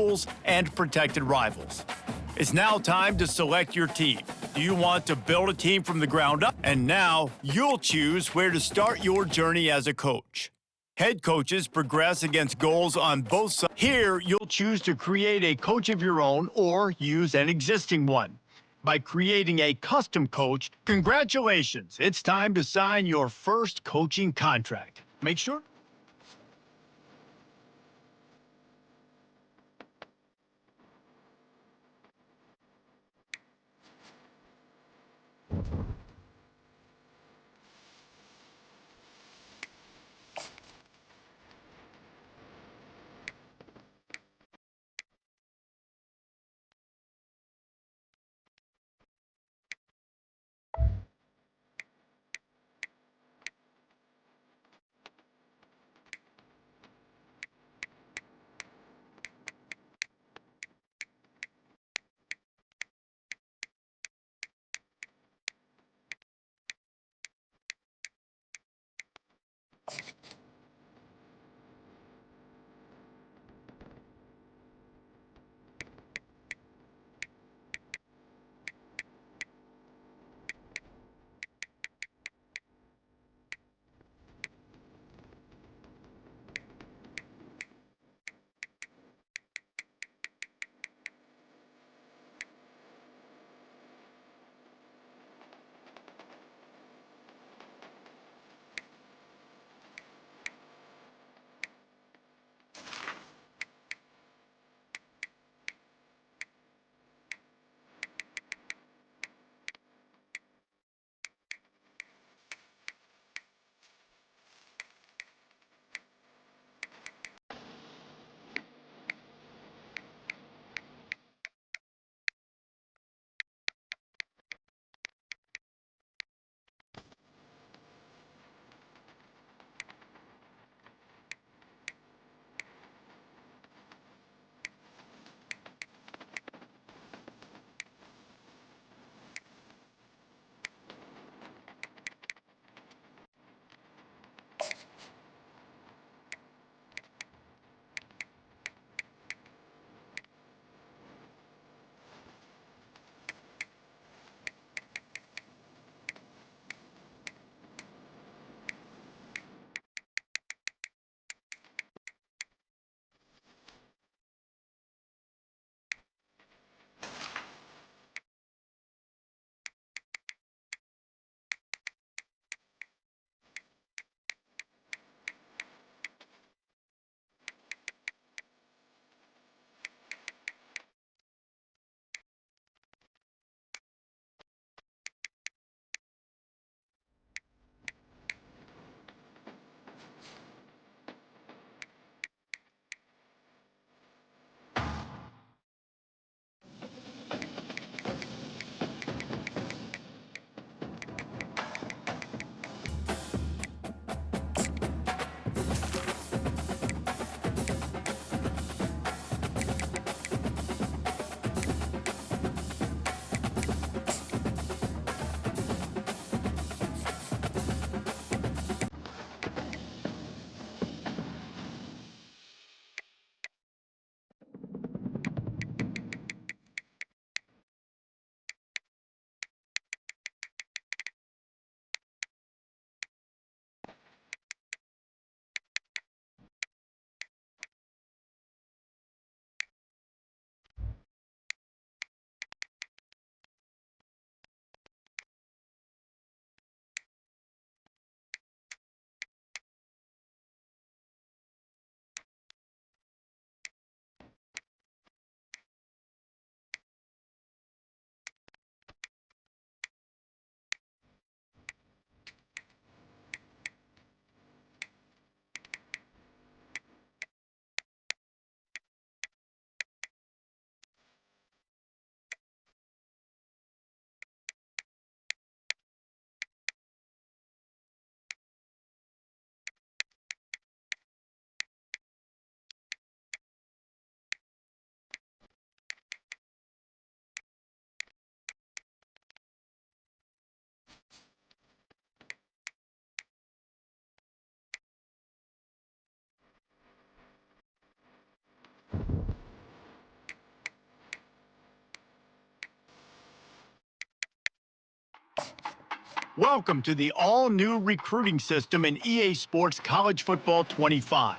goals and protected rivals. It's now time to select your team. Do you want to build a team from the ground up? And now you'll choose where to start your journey as a coach. Head coaches progress against goals on both sides. Here, you'll choose to create a coach of your own or use an existing one. By creating a custom coach, congratulations, it's time to sign your first coaching contract. Make sure. Welcome to the all-new recruiting system in EA Sports College Football 25.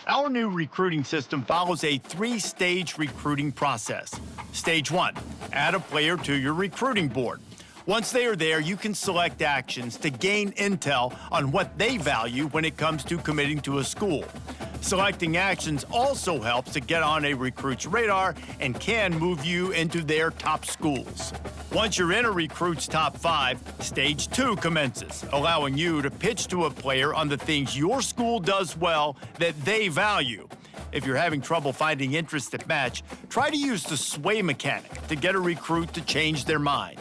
Our new recruiting system follows a three-stage recruiting process. Stage 1, add a player to your recruiting board. Once they are there, you can select actions to gain intel on what they value when it comes to committing to a school. Selecting actions also helps to get on a recruit's radar and can move you into their top schools. Once you're in a recruit's top 5, Stage 2 commences, allowing you to pitch to a player on the things your school does well that they value. If you're having trouble finding interests that match, try to use the sway mechanic to get a recruit to change their mind.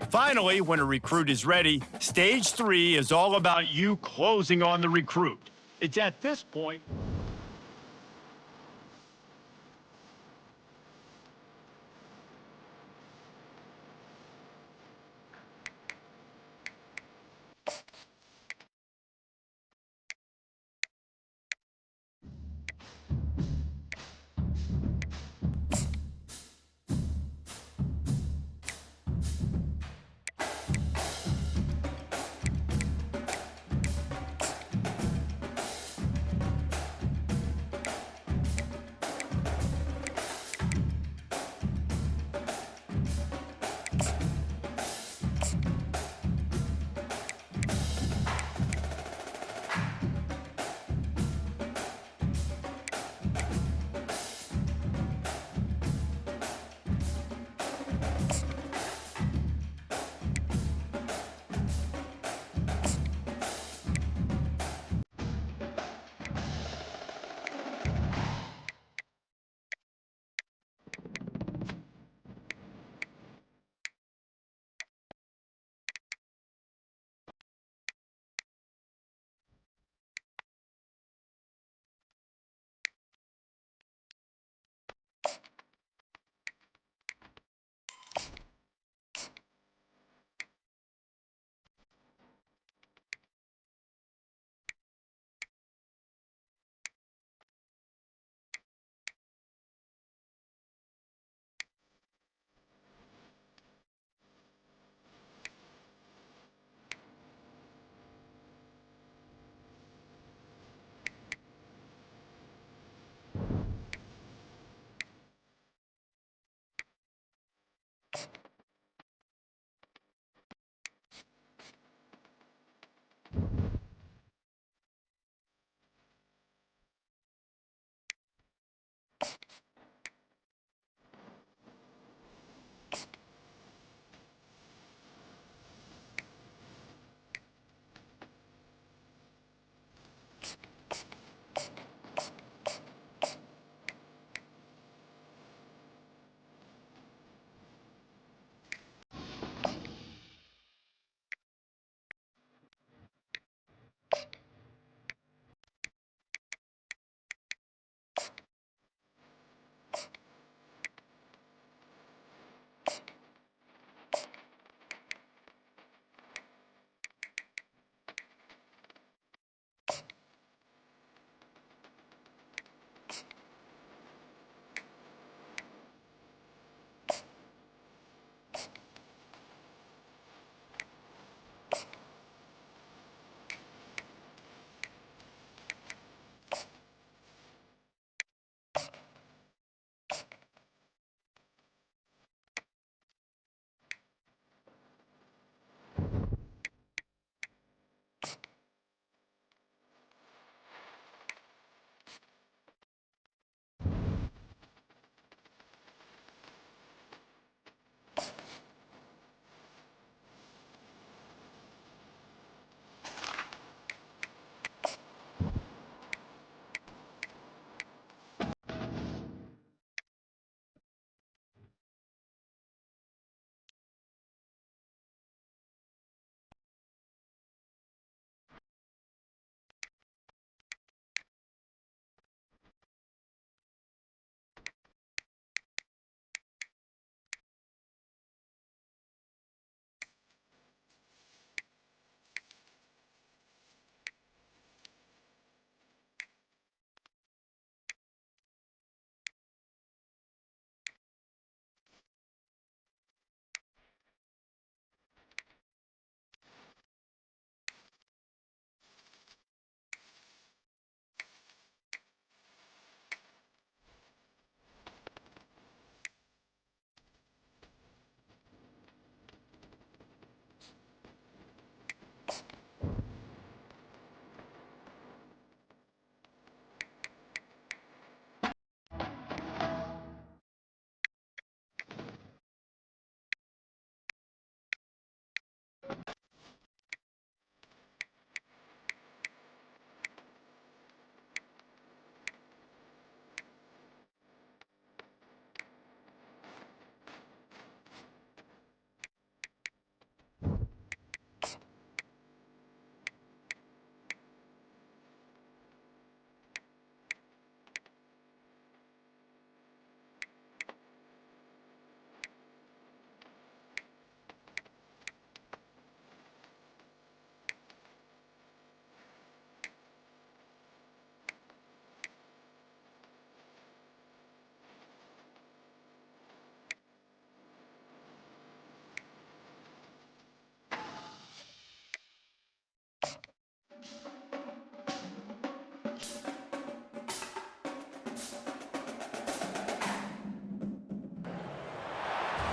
Finally, when a recruit is ready, Stage 3 is all about you closing on the recruit. It's at this point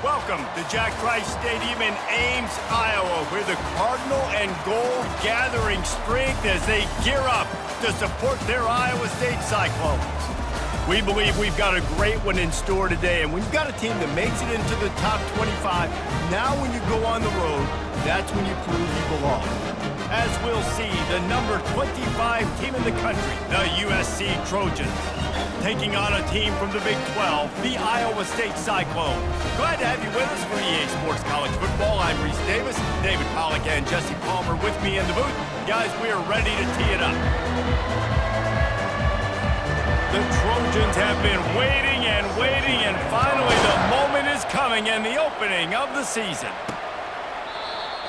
Welcome to Jack Trice Stadium in Ames, Iowa, where the Cardinal and Gold gathering strength as they gear up to support their Iowa State Cyclones. We believe we've got a great one in store today, and when you've got a team that makes it into the top 25, now when you go on the road, that's when you prove you belong. As we'll see, the number 25 team in the country, the USC Trojans, taking on a team from the Big 12, the Iowa State Cyclones. Glad to have you with us for EA Sports College Football. I'm Reese Davis, David Pollack and Jesse Palmer with me in the booth. Guys, we are ready to tee it up. The Trojans have been waiting, and finally the moment is coming and the opening of the season.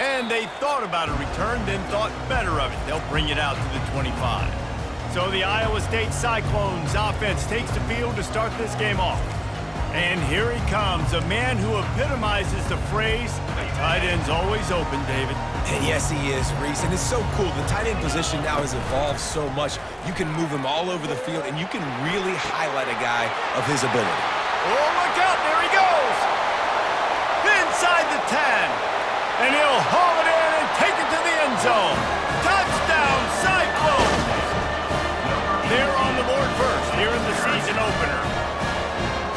And they thought about a return, then thought better of it. They'll bring it out to the 25. So the Iowa State Cyclones offense takes the field to start this game off. And here he comes, a man who epitomizes the phrase, the tight end's always open, David. And yes, he is, Reese, and it's so cool. The tight end position now has evolved so much. You can move him all over the field, and you can really highlight a guy of his ability. Oh, look out, there he goes! Inside the 10, and he'll haul it in and take it to the end zone. Touchdown, Cyclones! They're on the board first here in the season opener.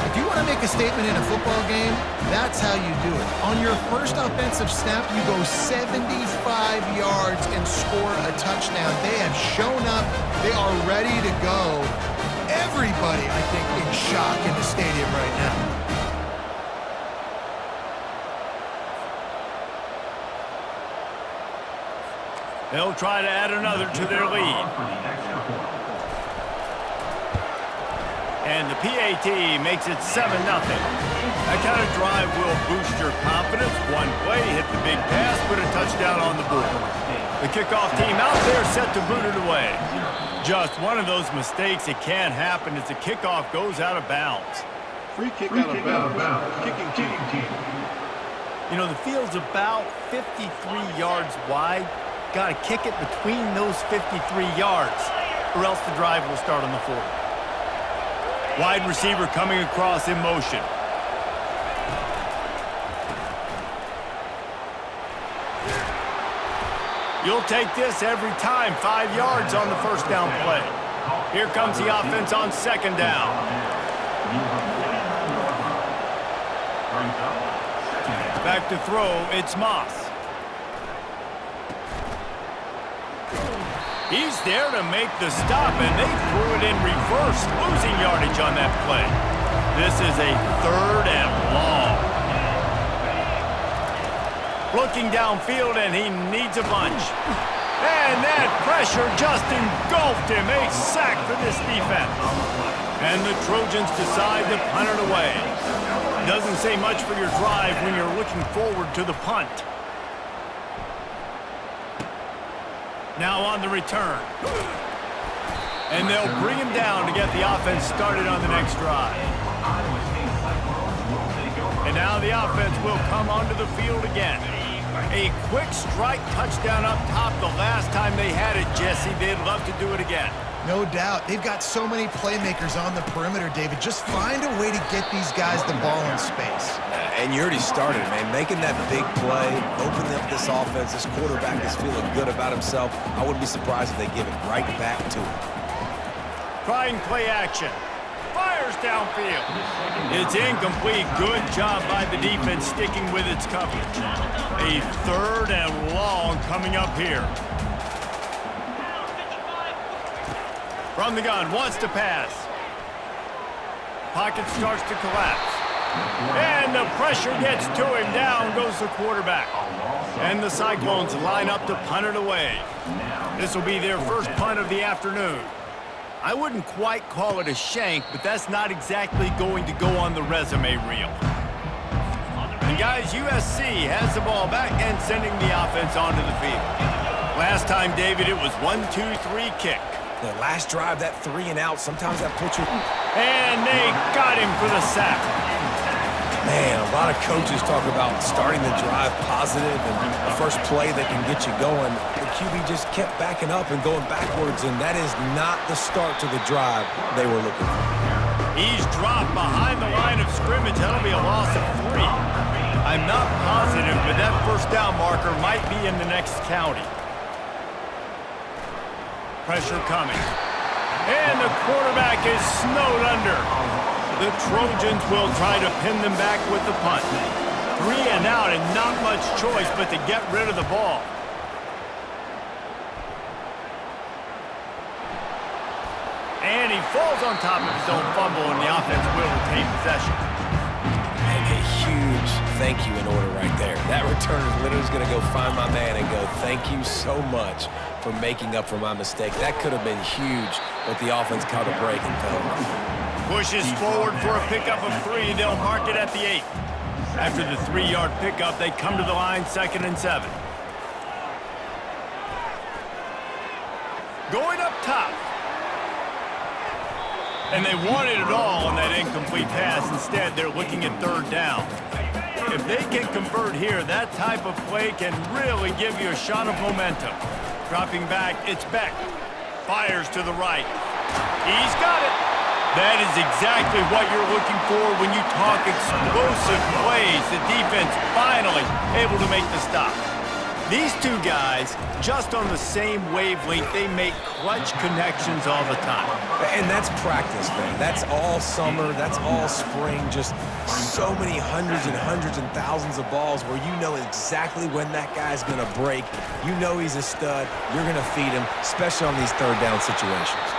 If you want to make a statement in a football game, that's how you do it. On your first offensive snap, you go 75 yards and score a touchdown. They have shown up. They are ready to go. Everybody, I think, in shock in the stadium right now. They'll try to add another to their lead. And the PAT makes it 7-0. That kind of drive will boost your confidence. One play, hit the big pass, put a touchdown on the board. The kickoff team out there set to boot it away. Just one of those mistakes. It can't happen as the kickoff goes out of bounds. Free kick out of bounds. Kicking team. You know, the field's about 53 yards wide. Got to kick it between those 53 yards, or else the drive will start on the 40. Wide receiver coming across in motion. You'll take this every time. 5 yards on the first down play. Here comes the offense on second down. Back to throw, it's Moss. He's there to make the stop, and they threw it in reverse, losing yardage on that play. This is a 3rd and long. Looking downfield, and he needs a bunch. And that pressure just engulfed him. A sack for this defense. And the Trojans decide to punt it away. Doesn't say much for your drive when you're looking forward to the punt. Now on the return. And they'll bring him down to get the offense started on the next drive. And now the offense will come onto the field again. A quick strike touchdown up top the last time they had it, Jesse. They'd love to do it again. No doubt. They've got so many playmakers on the perimeter, David. Just find a way to get these guys the ball in space. And you already started, man. Making that big play, opening up this offense. This quarterback is feeling good about himself. I wouldn't be surprised if they give it right back to him. Trying play action. Fires downfield. It's incomplete. Good job by the defense sticking with its coverage. A 3rd and long coming up here. From the gun, wants to pass. Pocket starts to collapse. And the pressure gets to him. Down goes the quarterback. And the Cyclones line up to punt it away. This will be their first punt of the afternoon. I wouldn't quite call it a shank, but that's not exactly going to go on the resume reel. And guys, USC has the ball back and sending the offense onto the field. Last time, David, it was 1-2-3 kick. The last drive, that 3 and out, sometimes that puts you... And they got him for the sack. Man, a lot of coaches talk about starting the drive positive and the first play that can get you going. The QB just kept backing up and going backwards, and that is not the start to the drive they were looking for. He's dropped behind the line of scrimmage. That'll be a loss of 3. I'm not positive, but that first down marker might be in the next county. Pressure coming. And the quarterback is snowed under. The Trojans will try to pin them back with the punt. 3 and out and not much choice but to get rid of the ball. And he falls on top of his own fumble, and the offense will retain possession. And a huge thank you in order right there. That returner is literally going to go find my man and go, thank you so much for making up for my mistake. That could have been huge, but the offense caught a break and fell. Pushes forward for a pickup of 3. They'll mark it at the 8. After the 3-yard pickup, they come to the line, 2nd and 7. Going up top. And they wanted it all on that incomplete pass. Instead, they're looking at 3rd down. If they can convert here, that type of play can really give you a shot of momentum. Dropping back, it's Beck. Fires to the right. He's got it. That is exactly what you're looking for when you talk explosive plays. The defense finally able to make the stop. These two guys, just on the same wavelength, they make clutch connections all the time. And that's practice, man. That's all summer. That's all spring. Just so many hundreds and thousands of balls where you know exactly when that guy's going to break. You know he's a stud. You're going to feed him, especially on these 3rd down situations.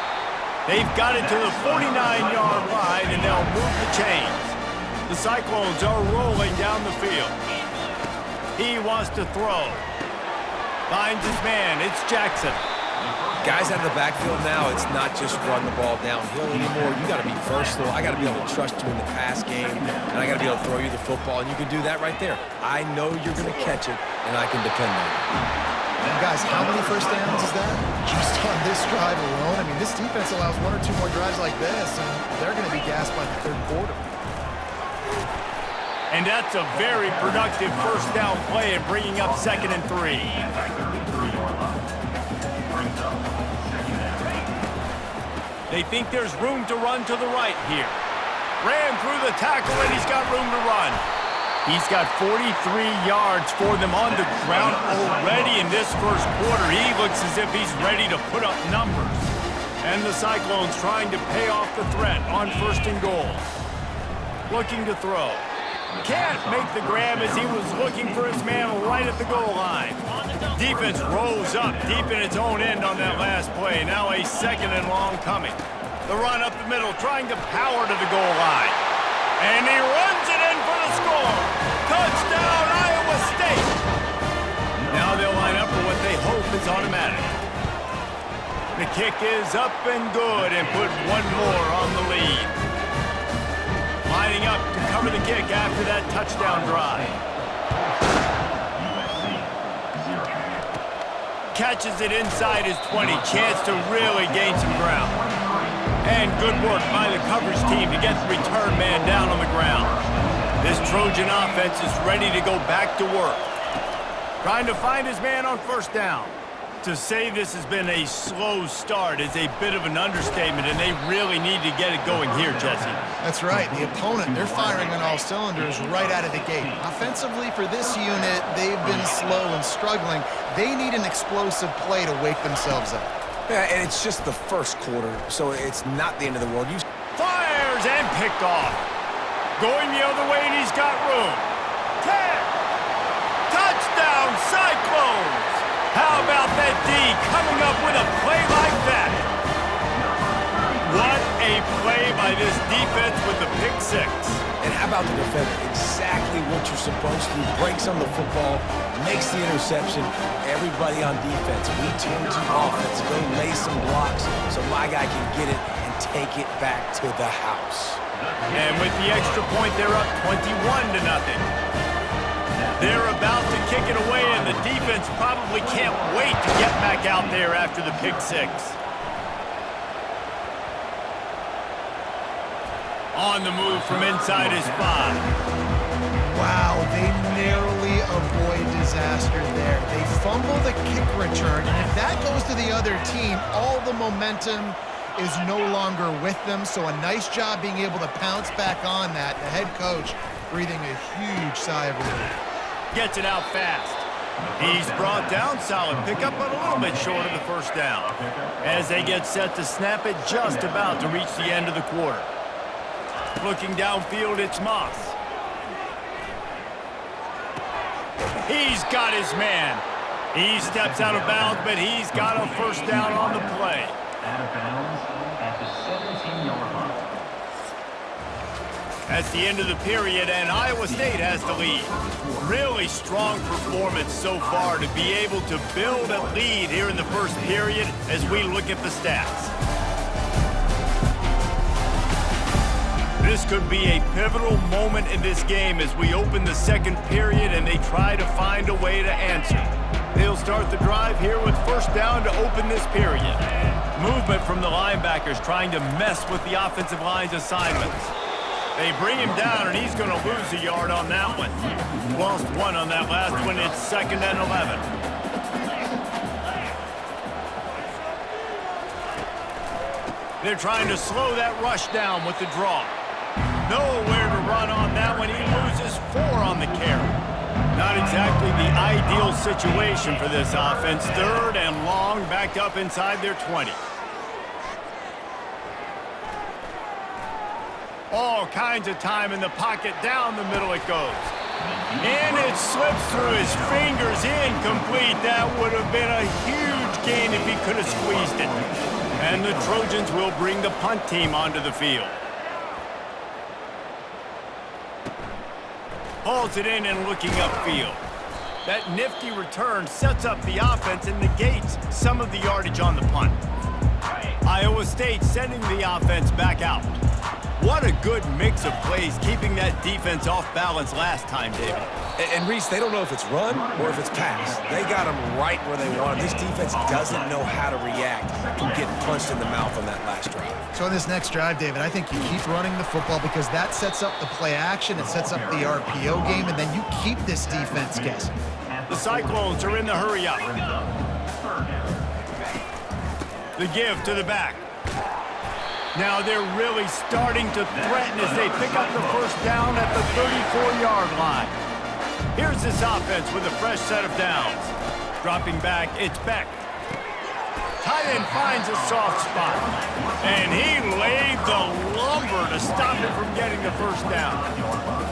They've got it to the 49-yard line, and they'll move the chains. The Cyclones are rolling down the field. He wants to throw. Finds his man. It's Jackson. Guys out of the backfield now, it's not just run the ball downhill anymore. You got to be versatile. I got to be able to trust you in the pass game, and I got to be able to throw you the football, and you can do that right there. I know you're going to catch it, and I can depend on you. And guys, how many first downs is that? Just on this drive alone. I mean, this defense allows 1 or 2 more drives like this, and they're going to be gassed by the 3rd quarter. And that's a very productive first down play and bringing up 2nd and 3. They think there's room to run to the right here. Ran through the tackle, and he's got room to run. He's got 43 yards for them on the ground already in this first quarter. He looks as if he's ready to put up numbers. And the Cyclones trying to pay off the threat on 1st and goal. Looking to throw. Can't make the grab as he was looking for his man right at the goal line. Defense rose up deep in its own end on that last play. Now a 2nd and long coming. The run up the middle, trying to power to the goal line. And he runs it in for the score. Touchdown, Iowa State. Now they'll line up for what they hope is automatic. The kick is up and good and put 1 more on the lead. Lining up to cover the kick after that touchdown drive. Catches it inside his 20. Chance to really gain some ground. And good work by the coverage team to get the return man down on the ground. This Trojan offense is ready to go back to work. Trying to find his man on 1st down. To say this has been a slow start is a bit of an understatement, and they really need to get it going here, Jesse. That's right. The opponent, they're firing on all cylinders right out of the gate. Offensively, for this unit, they've been slow and struggling. They need an explosive play to wake themselves up. Yeah, and it's just the first quarter, so it's not the end of the world. Fires and picked off. Going the other way, and he's got room. 10. Touchdown, Cyclones. How about that D coming up with a play like that? What a play by this defense with the pick 6. And how about the defender? Exactly what you're supposed to. Breaks on the football, makes the interception. Everybody on defense, we turn to offense. Go lay some blocks so my guy can get it and take it back to the house. And with the extra point, they're up 21-0. They're about to kick it away, and the defense probably can't wait to get back out there after the pick 6. On the move from inside his 5. Wow, they narrowly avoid disaster there. They fumble the kick return, and if that goes to the other team, all the momentum is no longer with them. So a nice job being able to pounce back on that. The head coach breathing a huge sigh of relief. Gets it out fast. He's brought down, solid pickup, but a little bit short of the first down. As they get set to snap it, just about to reach the end of the quarter. Looking downfield, it's Moss. He's got his man. He steps out of bounds, but he's got a first down on the play. Out of bounds at the 17-yard line. That's the end of the period, and Iowa State has the lead. Really strong performance so far to be able to build a lead here in the first period as we look at the stats. This could be a pivotal moment in this game as we open the second period and they try to find a way to answer. They'll start the drive here with first down to open this period. Movement from the linebackers trying to mess with the offensive line's assignments. They bring him down, and he's going to lose a yard on that one. Lost one on that last one. It's 2nd and 11. They're trying to slow that rush down with the draw. Nowhere to run on that one. He loses 4 on the carry. Not exactly the ideal situation for this offense. 3rd and long, backed up inside their 20. All kinds of time in the pocket. Down the middle it goes. And it slips through his fingers. Incomplete. That would have been a huge gain if he could have squeezed it. And the Trojans will bring the punt team onto the field. Hauls it in and looking upfield. That nifty return sets up the offense and negates some of the yardage on the punt. Iowa State sending the offense back out. What a good mix of plays, keeping that defense off balance last time, David. And Reese, they don't know if it's run or if it's pass. They got them right where they want them. This defense doesn't know how to react from getting punched in the mouth on that last drive. So in this next drive, David, I think you keep running the football because that sets up the play action, it sets up the RPO game, and then you keep this defense guessing. The Cyclones are in the hurry up. The give to the back. Now they're really starting to threaten as they pick up the first down at the 34-yard line. Here's this offense with a fresh set of downs. Dropping back, it's Beck. Tight end finds a soft spot. And he laid the lumber to stop it from getting the first down.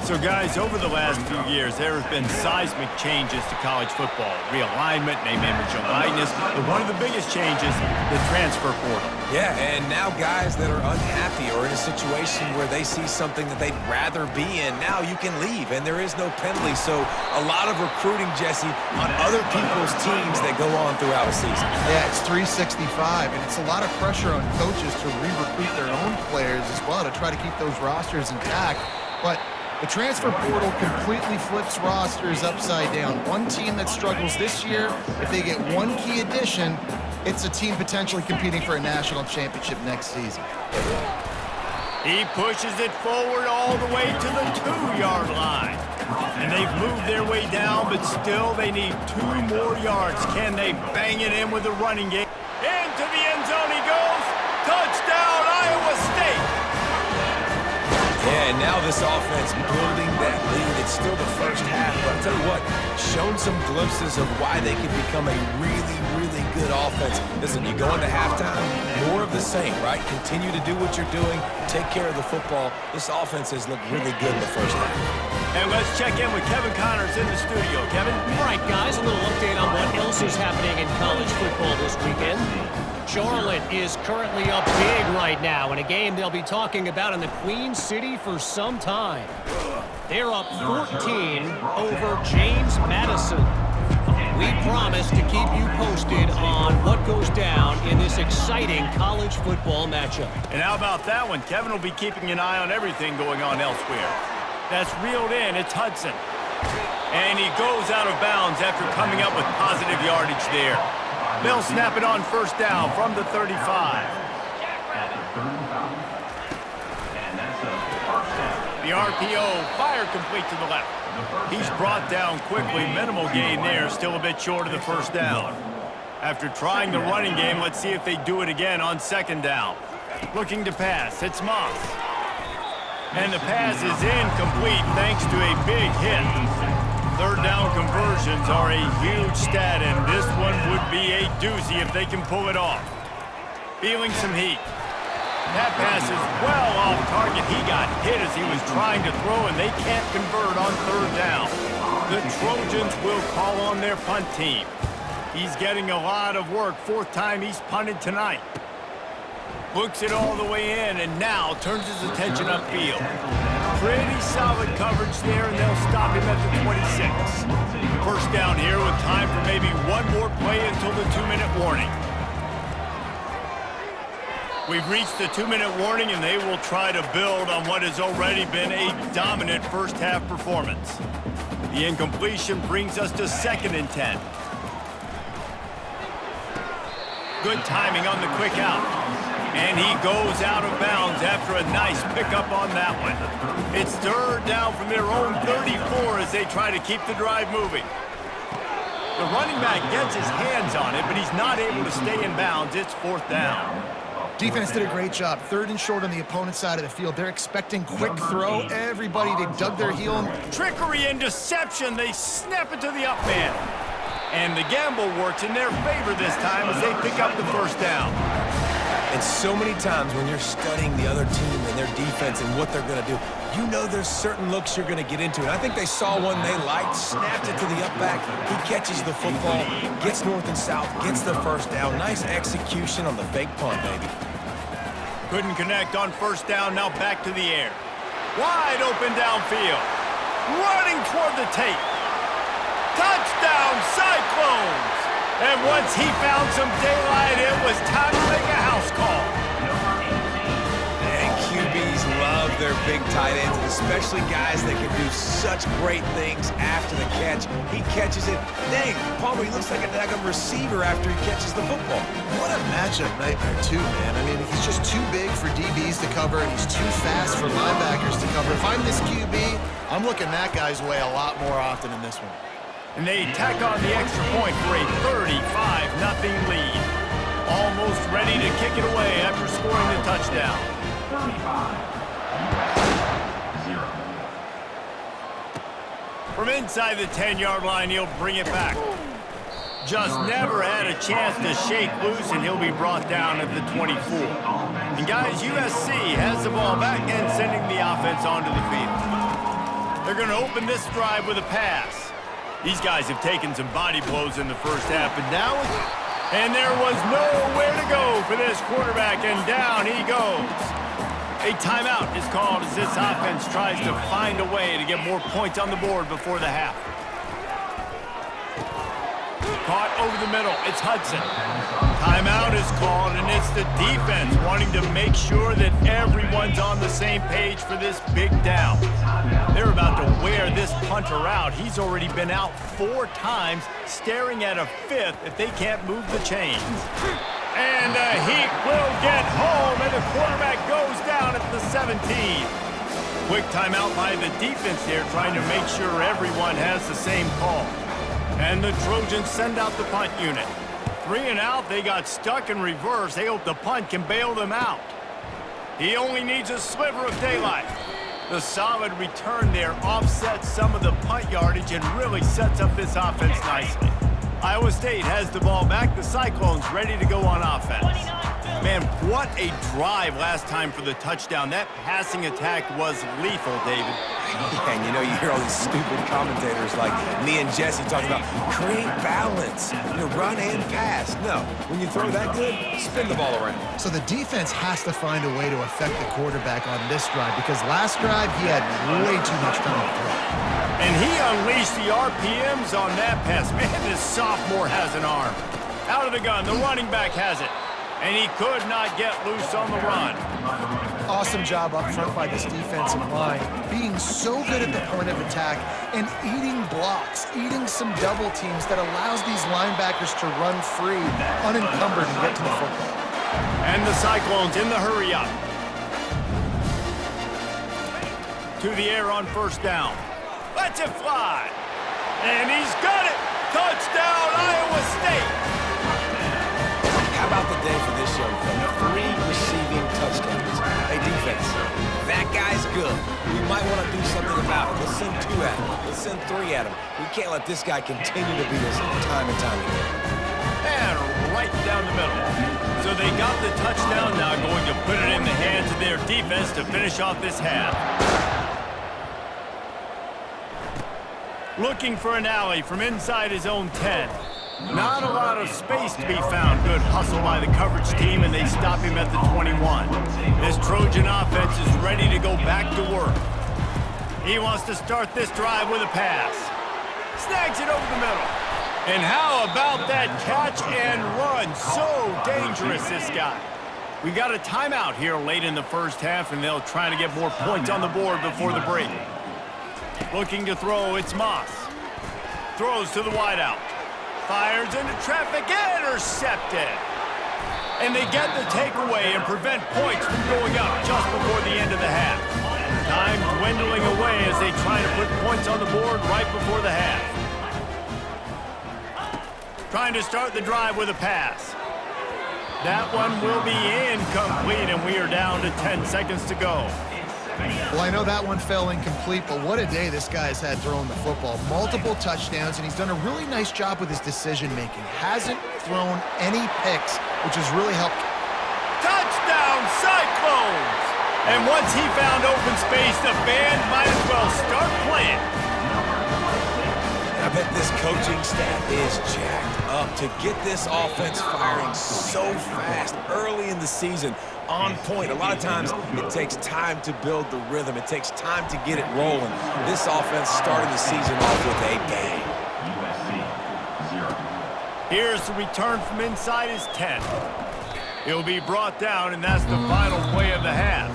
So, guys, over the last few years, there have been seismic changes to college football. Realignment, name, image, and likeness. But one of the biggest changes, the transfer portal. Yeah, and now guys that are unhappy or in a situation where they see something that they'd rather be in, now you can leave, and there is no penalty. So a lot of recruiting, Jesse, on other people's teams that go on throughout a season. Yeah, it's 365, and it's a lot of pressure on coaches to re-recruit their own players as well to try to keep those rosters intact. But the transfer portal completely flips rosters upside down. One team that struggles this year, if they get one key addition, it's a team potentially competing for a national championship next season. He pushes it forward all the way to the 2-yard line. And they've moved their way down, but still they need 2 more yards. Can they bang it in with the running game? Into the end zone he goes. Touchdown, Iowa State. Yeah, and now this offense building that lead. It's still the first half, but I'll tell you what, shown some glimpses of why they could become a really, really good offense. Listen, you go into halftime, more of the same, right? Continue to do what you're doing, take care of the football. This offense has looked really good in the first half. And let's check in with Kevin Connors in the studio. Kevin? All right, guys, a little update on what else is happening in college football this weekend. Charlotte is currently up big right now in a game they'll be talking about in the Queen City for some time. They're up 14 over James Madison. We promise to keep you posted on what goes down in this exciting college football matchup. And how about that one? Kevin will be keeping an eye on everything going on elsewhere. That's reeled in. It's Hudson. And he goes out of bounds after coming up with positive yardage there. They'll snap it on first down from the 35. The RPO, fire complete to the left. He's brought down quickly. Minimal gain there, still a bit short of the first down. After trying the running game, let's see if they do it again on second down. Looking to pass, it's Moss. And the pass is incomplete thanks to a big hit. Third down conversions are a huge stat, and this one would be a doozy if they can pull it off. Feeling some heat. That pass is well off target. He got hit as he was trying to throw, and they can't convert on third down. The Trojans will call on their punt team. He's getting a lot of work. Fourth time he's punted tonight. Looks it all the way in, and now turns his attention upfield. Pretty solid coverage there, and they'll stop him at the 26. First down here with time for maybe one more play until the 2-minute warning. We've reached the 2-minute warning, and they will try to build on what has already been a dominant first-half performance. The incompletion brings us to 2nd and 10. Good timing on the quick out. And he goes out of bounds after a nice pickup on that one. It's third down from their own 34 as they try to keep the drive moving. The running back gets his hands on it, but he's not able to stay in bounds. It's 4th down. Defense did a great job. 3rd and short on the opponent's side of the field. They're expecting quick throw. Everybody, they dug their heel. Trickery and deception. They snap it to the up man. And the gamble works in their favor this time as they pick up the first down. And so many times when you're studying the other team and their defense and what they're going to do, you know there's certain looks you're going to get into. And I think they saw one they liked, snapped it to the up back. He catches the football, gets north and south, gets the first down. Nice execution on the fake punt, baby. Couldn't connect on first down, now back to the air. Wide open downfield. Running toward the tape. Touchdown, Cyclones! And once he found some daylight, it was time to make a house call. And QBs love their big tight ends, especially guys that can do such great things after the catch. He catches it. Dang, Palmer, he looks like a daggum receiver after he catches the football. What a matchup nightmare, too, man. I mean, he's just too big for DBs to cover, and he's too fast for linebackers to cover. If I'm this QB, I'm looking that guy's way a lot more often in this one. And they tack on the extra point for a 35-0 lead. Almost ready to kick it away after scoring the touchdown. 35-0. From inside the 10-yard line, he'll bring it back. Just never had a chance to shake loose, and he'll be brought down at the 24. And guys, USC has the ball back and sending the offense onto the field. They're going to open this drive with a pass. These guys have taken some body blows in the first half, but now, and there was nowhere to go for this quarterback, and down he goes. A timeout is called as this offense tries to find a way to get more points on the board before the half. Caught over the middle, it's Hudson. Timeout is called, and it's the defense wanting to make sure that everyone's on the same page for this big down. They're about to wear this punter out. He's already been out 4 times, staring at a 5th if they can't move the chains. And the Heat will get home, and the quarterback goes down at the 17. Quick timeout by the defense here, trying to make sure everyone has the same call. And the Trojans send out the punt unit. 3 and out, they got stuck in reverse. They hope the punt can bail them out. He only needs a sliver of daylight. The solid return there offsets some of the punt yardage and really sets up this offense nicely. Iowa State has the ball back. The Cyclones ready to go on offense. Man, what a drive last time for the touchdown. That passing attack was lethal, David. And you know, you hear all these stupid commentators like me and Jesse talking about create balance, run and pass. No, when you throw that good, spin the ball around. So the defense has to find a way to affect the quarterback on this drive, because last drive he had way too much time to throw. And he unleashed the RPMs on that pass. Man, this sophomore has an arm. Out of the gun, the running back has it. And he could not get loose on the run. Awesome job up front by this defensive line, being so good at the point of attack and eating blocks, eating some double teams that allows these linebackers to run free, unencumbered, and get to the football. And the Cyclones in the hurry up. To the air on first down. Lets it fly. And he's got it. Touchdown, Iowa State. How about the day for this young fella? 3 receiving touchdowns. Hey, defense, that guy's good. We might want to do something about it. Let's send 2 at him. Let's send 3 at him. We can't let this guy continue to beat us time and time again. And right down the middle. So they got the touchdown, now going to put it in the hands of their defense to finish off this half. Looking for an alley from inside his own 10. Not a lot of space to be found. Good hustle by the coverage team, and they stop him at the 21. This Trojan offense is ready to go back to work. He wants to start this drive with a pass. Snags it over the middle. And how about that catch and run? So dangerous, this guy. We got a timeout here late in the first half, and they'll try to get more points on the board before the break. Looking to throw, it's Moss. Throws to the wideout. Fires into traffic, intercepted. And they get the takeaway and prevent points from going up just before the end of the half. Time dwindling away as they try to put points on the board right before the half. Trying to start the drive with a pass. That one will be incomplete, and we are down to 10 seconds to go. Well, I know that one fell incomplete, but what a day this guy's had throwing the football. Multiple touchdowns, and he's done a really nice job with his decision-making. Hasn't thrown any picks, which has really helped. Touchdown, Cyclones! And once he found open space, the band might as well start playing. I bet this coaching staff is jacked up to get this offense firing so fast early in the season. On point. A lot of times it takes time to build the rhythm. It takes time to get it rolling. This offense started the season off with a bang. Here's the return from inside his 10. He'll be brought down, and that's the final play of the half.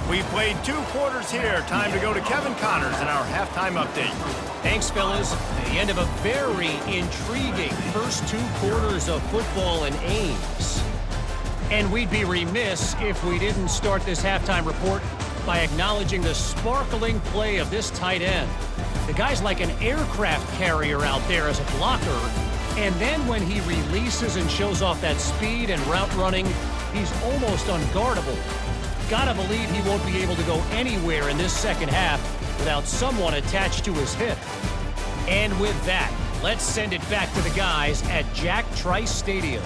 We've played 2 quarters here. Time to go to Kevin Connors in our halftime update. Thanks, fellas. The end of a very intriguing first 2 quarters of football in Ames. And we'd be remiss if we didn't start this halftime report by acknowledging the sparkling play of this tight end. The guy's like an aircraft carrier out there as a blocker, and then when he releases and shows off that speed and route running, he's almost unguardable. Gotta believe he won't be able to go anywhere in this second half without someone attached to his hip. And with that, let's send it back to the guys at Jack Trice Stadium.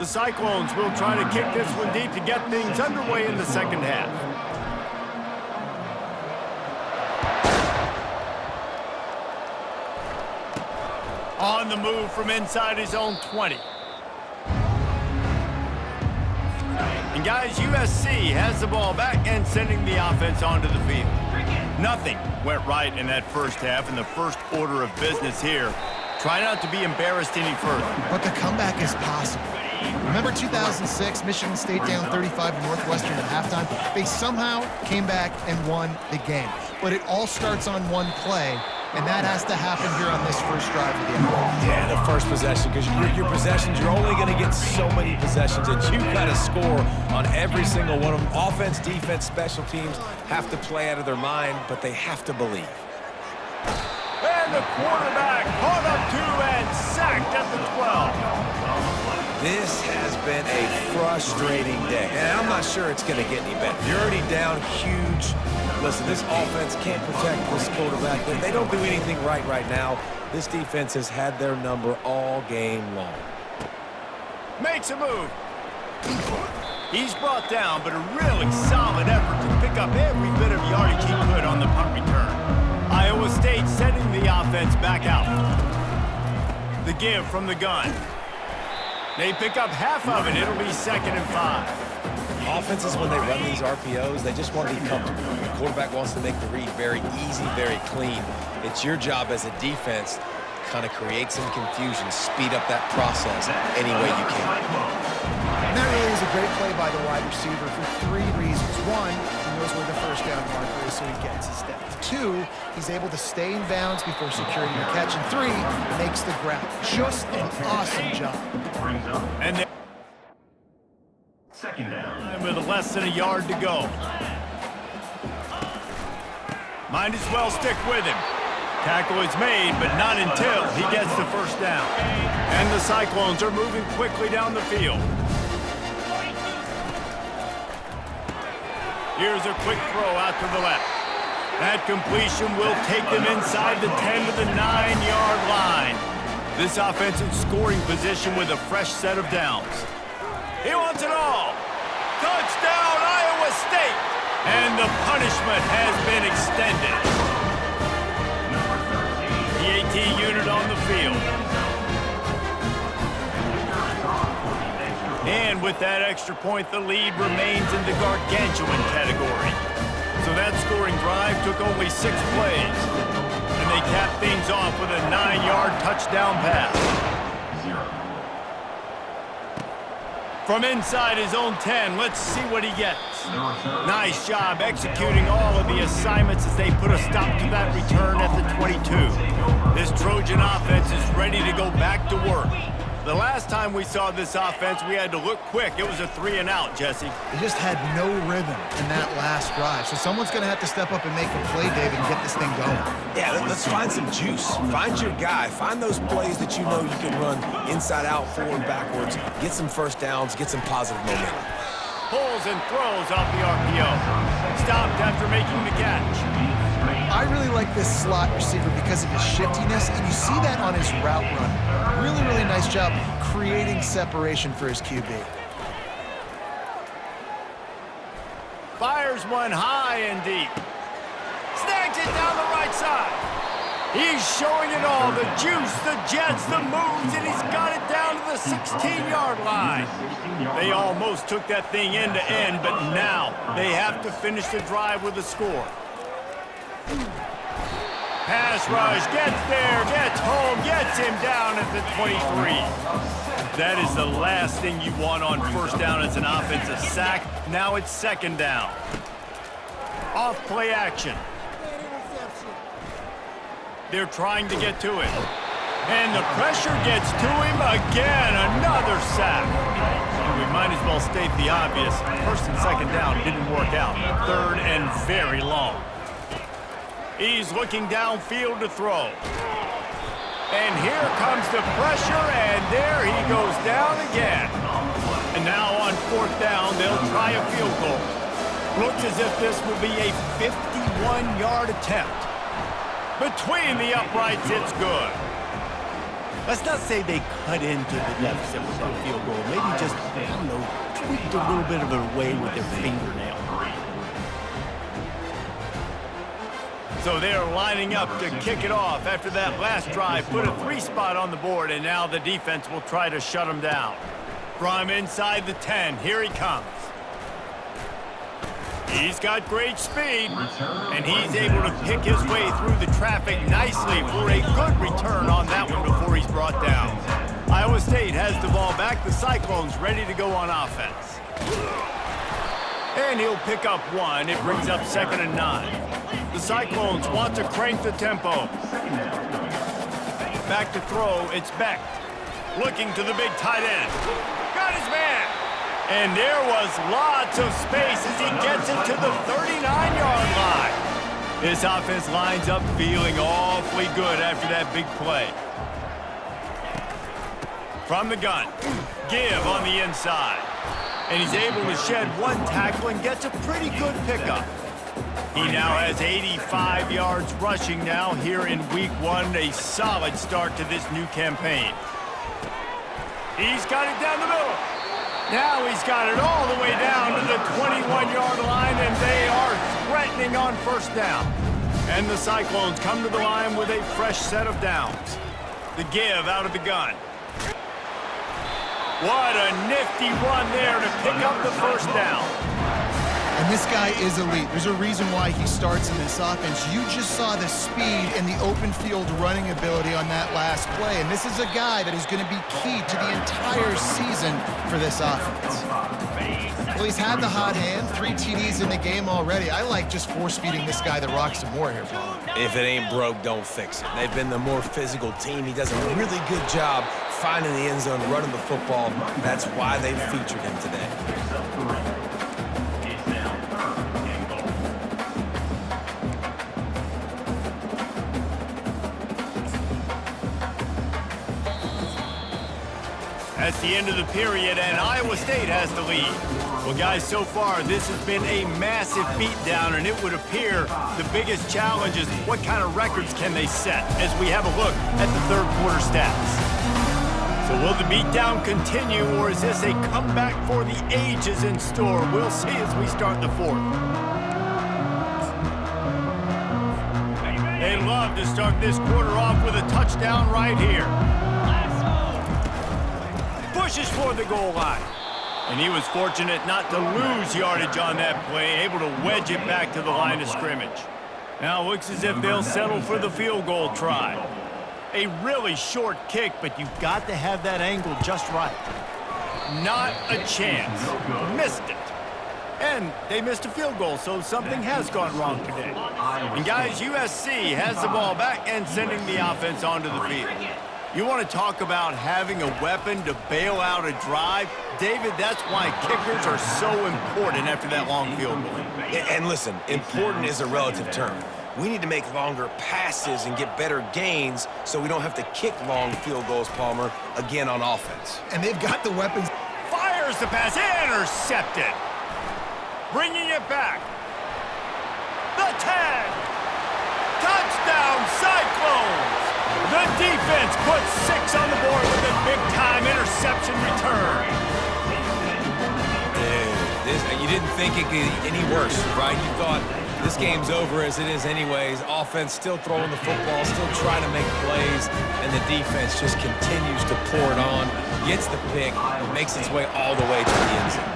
The Cyclones will try to kick this one deep to get things underway in the second half. On the move from inside his own 20. And guys, USC has the ball back and sending the offense onto the field. Nothing went right in that first half, in the first order of business here. Try not to be embarrassed any further. But the comeback is possible. Remember 2006, Michigan State down 35 to Northwestern at halftime? They somehow came back and won the game. But it all starts on one play, and that has to happen here on this first drive of the offense. Yeah, the first possession, because your possessions, you're only going to get so many possessions, and you've got to score on every single one of them. Offense, defense, special teams have to play out of their mind, but they have to believe. And the quarterback caught up to and sacked at the 12. This has been a frustrating day, and I'm not sure it's going to get any better. You're already down huge. Listen, this offense can't protect this quarterback. They don't do anything right now. This defense has had their number all game long. Makes a move. He's brought down, but a really solid effort to pick up every bit of yardage he could on the punt return. Iowa State sending the offense back out. The give from the gun. They pick up half of it. It'll be 2nd and 5. Offenses, when they run these RPOs, they just want to be comfortable. The quarterback wants to make the read very easy, very clean. It's your job as a defense to kind of create some confusion, speed up that process any way you can. And that really is a great play by the wide receiver for 3 reasons. 1, he knows where the first down marker is, so he gets his depth. 2, he's able to stay in bounds before securing the catch. And 3, makes the grab. Just an awesome job. And they Second down. and with less than a yard to go. Might as well stick with him. Tackle is made, but not until he gets the first down. And the Cyclones are moving quickly down the field. Here's a quick throw out to the left. That completion will take them inside the 10 to the 9-yard line. This offense in scoring position with a fresh set of downs. He wants it all. Touchdown, Iowa State. And the punishment has been extended. The AT unit on the field. And with that extra point, the lead remains in the gargantuan category. So that scoring drive took only 6 plays. And they capped things off with a 9-yard touchdown pass. From inside his own 10, let's see what he gets. Nice job executing all of the assignments as they put a stop to that return at the 22. This Trojan offense is ready to go back to work. The last time we saw this offense, we had to look quick. It was a 3-and-out, Jesse. They just had no rhythm in that last drive. So someone's going to have to step up and make a play, David, and get this thing going. Yeah, let's find some juice. Find your guy. Find those plays that you know you can run inside out, forward, backwards. Get some first downs. Get some positive momentum. Pulls and throws off the RPO. Stopped after making the catch. I really like this slot receiver because of his shiftiness, and you see that on his route run. Really, really nice job creating separation for his QB. Fires one high and deep. Snags it down the right side. He's showing it all, the juice, the jets, the moves, and he's got it down to the 16-yard line. They almost took that thing end to end, but now they have to finish the drive with a score. Pass rush, gets there, gets home, gets him down at the 23. That is the last thing you want on first down as an offensive sack. Now it's second down. Off play action. They're trying to get to it. And the pressure gets to him again. Another sack. And we might as well state the obvious. First and second down didn't work out. Third and very long. He's looking downfield to throw. And here comes the pressure, and there he goes down again. And now on fourth down, they'll try a field goal. Looks as if this will be a 51-yard attempt. Between the uprights, it's good. Let's not say they cut into the deficit with that field goal. Maybe just, I don't know, tweaked a little bit of a way with their fingernail. So they're lining up to kick it off after that last drive. Put a 3-spot on the board, and now the defense will try to shut them down. From inside the 10, here he comes. He's got great speed, and he's able to pick his way through the traffic nicely for a good return on that one before he's brought down. Iowa State has the ball back. The Cyclones ready to go on offense. And he'll pick up one. It brings up 2nd and 9. The Cyclones want to crank the tempo. Back to throw, it's Beck. Looking to the big tight end. Got his man. And there was lots of space as he gets it to the 39-yard line. This offense lines up feeling awfully good after that big play. From the gun, give on the inside. And he's able to shed one tackle and gets a pretty good pickup. He now has 85 yards rushing now here in week 1, a solid start to this new campaign. He's got it down the middle. Now he's got it all the way down to the 21-yard line, and they are threatening on first down. And the Cyclones come to the line with a fresh set of downs. The give out of the gun. What a nifty run there to pick up the first down. And this guy is elite. There's a reason why he starts in this offense. You just saw the speed and the open field running ability on that last play. And this is a guy that is going to be key to the entire season for this offense. Well, he's had the hot hand, 3 TDs in the game already. I like just force-feeding this guy the rock some more here, Paul. If it ain't broke, don't fix it. They've been the more physical team. He does a really good job finding the end zone, running the football. That's why they featured him today. That's the end of the period, and Iowa State has the lead. Well, guys, so far, this has been a massive beatdown, and it would appear the biggest challenge is what kind of records can they set as we have a look at the third quarter stats. So will the beatdown continue, or is this a comeback for the ages in store? We'll see as we start the fourth. They love to start this quarter off with a touchdown right here. Pushes for the goal line. And he was fortunate not to lose yardage on that play, able to wedge it back to the line of scrimmage. Now it looks as if they'll settle for the field goal try. A really short kick, but you've got to have that angle just right. Not a chance. Missed it. And they missed a field goal, so something has gone wrong today. And guys, USC has the ball back and sending the offense onto the field. You want to talk about having a weapon to bail out a drive? David, that's why kickers are so important after that long field goal. And listen, important is a relative term. We need to make longer passes and get better gains so we don't have to kick long field goals, Palmer, again on offense. And they've got the weapons. Fires the pass, intercepted. Bringing it back. The 10. Touchdown, Cyclones. The defense puts 6 on the board with a big-time interception return. You didn't think it could get any worse, right? You thought this game's over as it is anyways. Offense still throwing the football, still trying to make plays, and the defense just continues to pour it on, gets the pick, makes its way all the way to the end zone.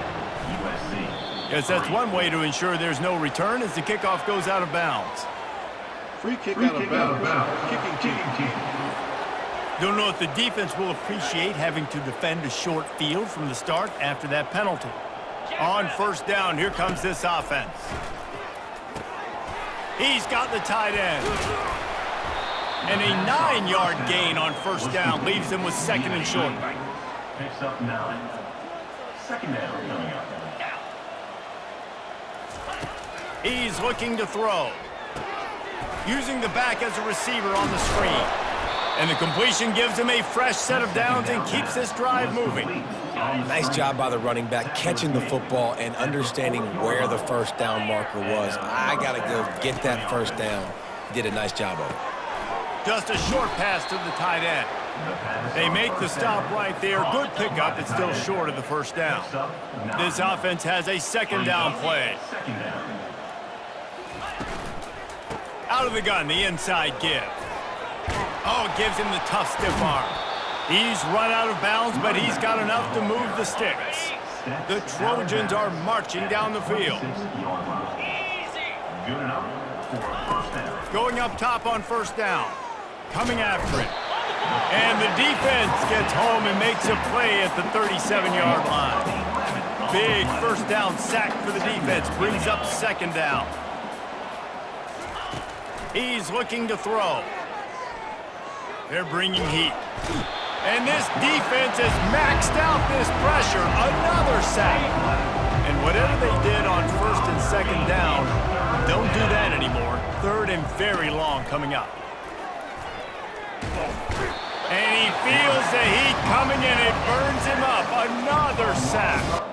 Yes, that's one way to ensure there's no return as the kickoff goes out of bounds. Free kick out of bounds. Kicking team. Don't know if the defense will appreciate having to defend a short field from the start after that penalty. On first down, here comes this offense. He's got the tight end. And a 9-yard gain on first down leaves them with second and short. Picks up 9. Second down coming up. He's looking to throw. Using the back as a receiver on the screen. And the completion gives him a fresh set of downs and keeps this drive moving. Nice job by the running back, catching the football and understanding where the first down marker was. I got to go get that first down. Did a nice job of it. Just a short pass to the tight end. They make the stop right there. Good pickup. It's still short of the first down. This offense has a second down play. Out of the gun, the inside give. Oh, it gives him the tough, stiff arm. He's run out of bounds, but he's got enough to move the sticks. The Trojans are marching down the field. Going up top on first down. Coming after it. And the defense gets home and makes a play at the 37-yard line. Big first down sack for the defense. Brings up second down. He's looking to throw. They're bringing heat. And this defense has maxed out this pressure. Another sack. And whatever they did on first and second down, don't do that anymore. Third and very long coming up. And he feels the heat coming and it burns him up. Another sack.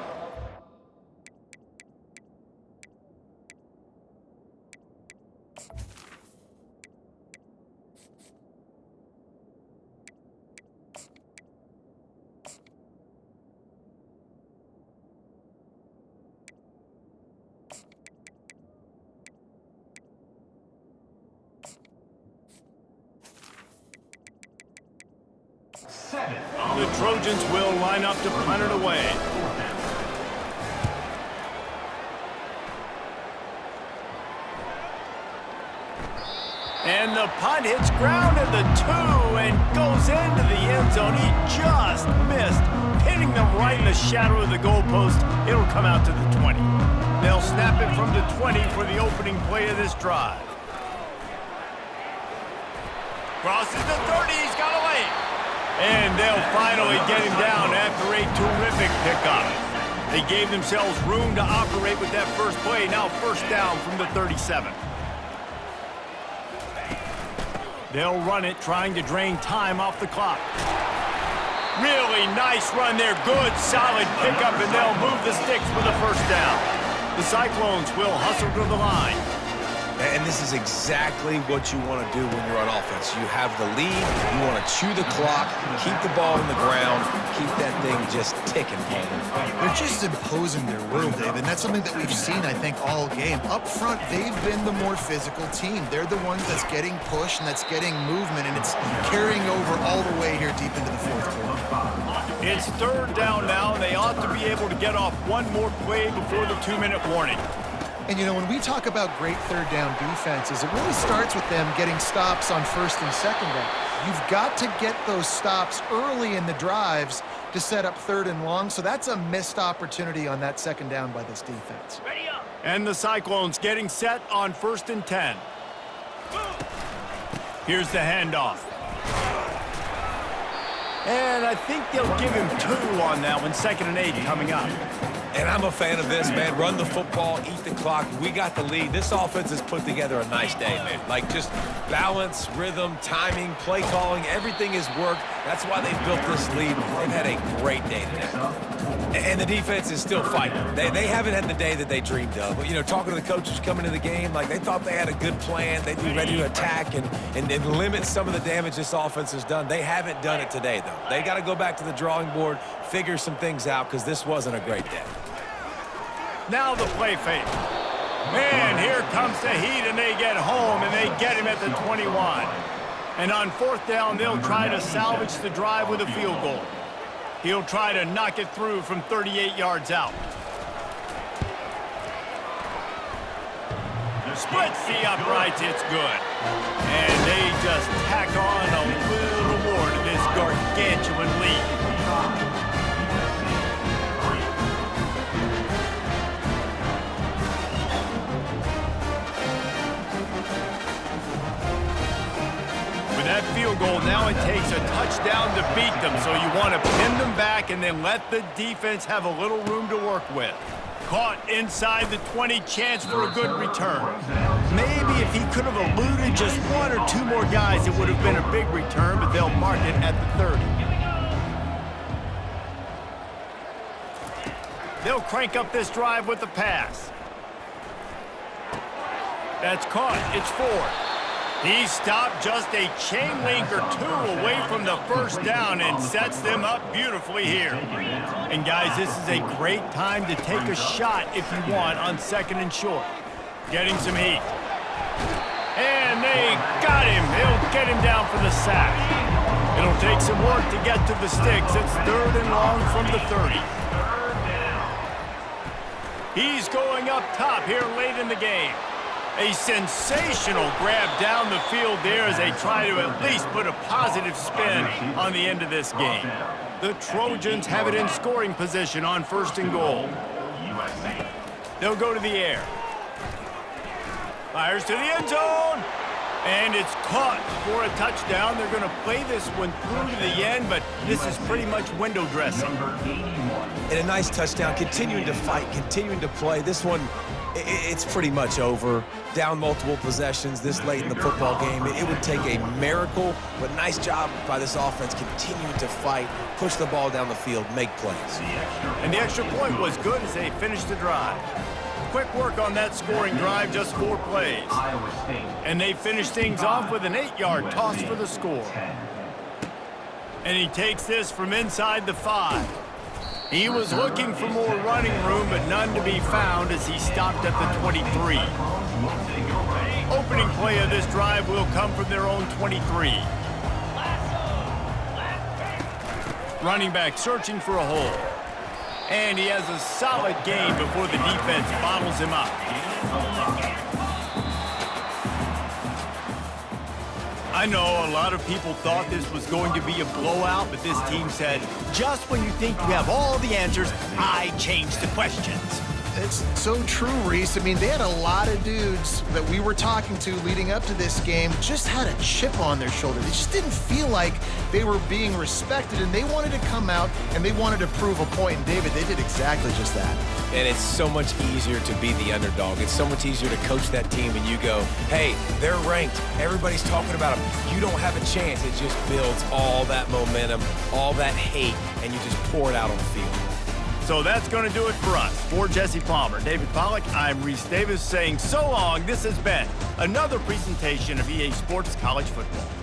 The Trojans will line up to punt it away. And the punt hits ground at the 2 and goes into the end zone. He just missed, hitting them right in the shadow of the goalpost. It'll come out to the 20. They'll snap it from the 20 for the opening play of this drive. Crosses the 30, he's got away. And they'll finally get him down after a terrific pickup. They gave themselves room to operate with that first play. Now first down from the 37. They'll run it, trying to drain time off the clock. Really nice run there. Good, solid pickup, and they'll move the sticks for the first down. The Cyclones will hustle to the line. And this is exactly what you want to do when you're on offense. You have the lead, you want to chew the clock, keep the ball in the ground, keep that thing just ticking, Coleman. They're just imposing their will, David, and that's something that we've seen, I think, all game. Up front, they've been the more physical team. They're the ones that's getting pushed and that's getting movement, and it's carrying over all the way here deep into the fourth quarter. It's third down now, and they ought to be able to get off one more play before the 2-minute warning. And, you know, when we talk about great third down defenses, it really starts with them getting stops on first and second down. You've got to get those stops early in the drives to set up third and long, so that's a missed opportunity on that second down by this defense. And the Cyclones getting set on 1st and 10. Here's the handoff. And I think they'll give him 2 on that one, 2nd and 8 coming up. And I'm a fan of this, man. Run the football, eat the clock. We got the lead. This offense has put together a nice day, man. Like, just balance, rhythm, timing, play calling, everything has worked. That's why they built this lead. They've had a great day today. And the defense is still fighting. They haven't had the day that they dreamed of. But, you know, talking to the coaches coming into the game, like, they thought they had a good plan. They'd be ready to attack and limit some of the damage this offense has done. They haven't done it today, though. They got to go back to the drawing board, figure some things out, because this wasn't a great day. Now the play fake. Man, here comes the Heat, and they get home, and they get him at the 21. And on 4th down, they'll try to salvage the drive with a field goal. He'll try to knock it through from 38 yards out. Splits the uprights, it's good. And they just tack on a little more to this gargantuan lead. That field goal, now it takes a touchdown to beat them, so you want to pin them back and then let the defense have a little room to work with. Caught inside the 20, chance for a good return. Maybe if he could have eluded just 1 or 2 more guys, it would have been a big return, but they'll mark it at the 30. They'll crank up this drive with the pass. That's caught. It's 4. He stopped just a chain link or 2 away from the first down and sets them up beautifully here. And guys, this is a great time to take a shot if you want on 2nd and short. Getting some heat. And they got him. They'll get him down for the sack. It'll take some work to get to the sticks. It's 3rd and long from the 30. He's going up top here late in the game. A sensational grab down the field there as they try to at least put a positive spin on the end of this game. The Trojans have it in scoring position on 1st and goal. They'll go to the air. Fires to the end zone. And it's caught for a touchdown. They're going to play this one through to the end, but this is pretty much window dressing. And a nice touchdown, continuing to fight, continuing to play. This one, it's pretty much over. Down multiple possessions this late in the football game. It would take a miracle, but nice job by this offense continuing to fight, push the ball down the field, make plays. And the extra point was good as they finished the drive. Quick work on that scoring drive, just 4 plays. And they finish things off with an 8-yard toss for the score. And he takes this from inside the 5. He was looking for more running room, but none to be found as he stopped at the 23. Opening play of this drive will come from their own 23. Running back searching for a hole. And he has a solid game before the defense bottles him up. I know a lot of people thought this was going to be a blowout, but this team said, just when you think you have all the answers, I change the questions. It's so true, Reese. I mean, they had a lot of dudes that we were talking to leading up to this game just had a chip on their shoulder. They just didn't feel like they were being respected, and they wanted to come out and they wanted to prove a point. And David, they did exactly just that. And it's so much easier to be the underdog. It's so much easier to coach that team and you go, hey, they're ranked. Everybody's talking about them. You don't have a chance. It just builds all that momentum, all that hate, and you just pour it out on the field. So that's going to do it for us. For Jesse Palmer, David Pollack, I'm Reese Davis saying so long. This has been another presentation of EA Sports College Football.